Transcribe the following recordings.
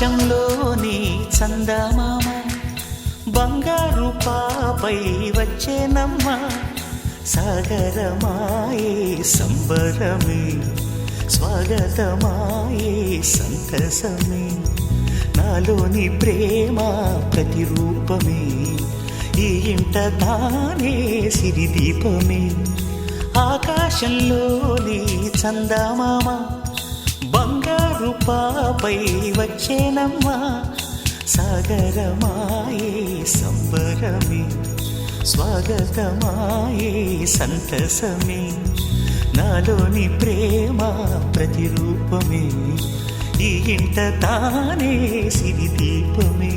ఆకాశంలోని చందమామ బంగారు పాపై వచ్చేనమ్మ సాగరమాయే సంబరమే స్వాగతమాయే సంతసమే నాలోని ప్రేమ ప్రతిరూపమే ఈ ఇంట తానే సిరిదీపమే ఆకాశంలోని చందమామ బంగారు పాపై వచ్చేనమ్మా సాగరమాయే సంబరమే స్వాగతమాయే సంతసమే నాలోని ప్రేమ ప్రతిరూపమే ఈ ఇంట తానే సిరిదీపమే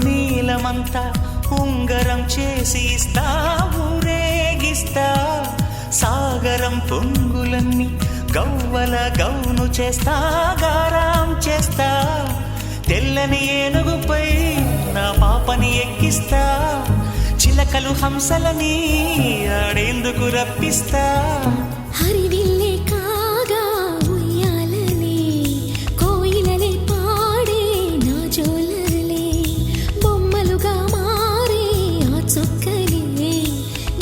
నీలమంతా ఉంగరం చేసి ఇస్తా ఊరేగిస్తా సాగరం పొంగులన్నీ గవ్వల గౌను చేస్తా గారాం చేస్తా తెల్లని ఏనుగుపై నా పాపని ఎక్కిస్తా చిలకలు హంసలని ఆడేందుకు రప్పిస్తా హరివిల్లే కాగా ఉయ్యాలనే కోయిలనే పాడే నా జోలలే బొమ్మలుగా మారే ఆ చుక్కలే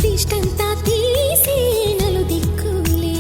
దిష్టంతా తీసి నలు దిక్కులే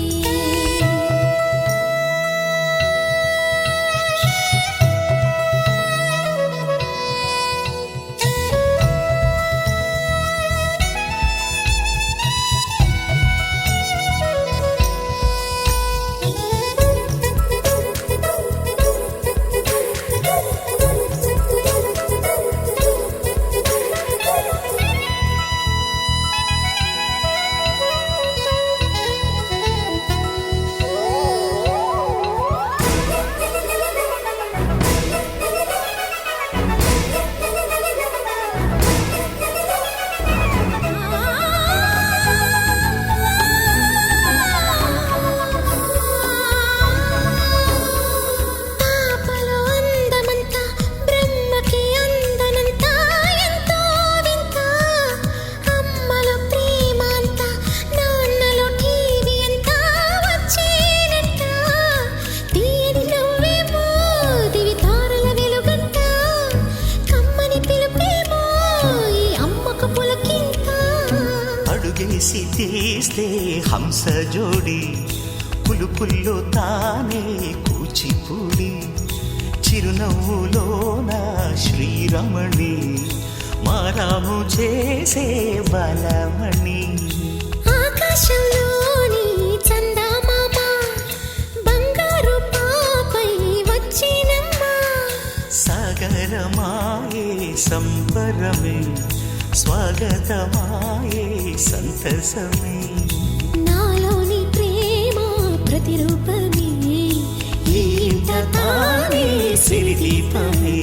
అడుగేసి తీస్తే హంస జోడి పులుపుల్లో తానే కూచిపూడి చిరునవ్వులోన శ్రీరమణి మారాము చేసే బలమణి ఆకాశంలోని చందమామ బంగారు పాపై వచ్చినమ్మా సాగరమాయే సంబరమే స్వాగతమాయే సంతసమే నాలోని ప్రేమ ప్రతిరూపమే ఈ ఇంట తానే సిరిదీపమే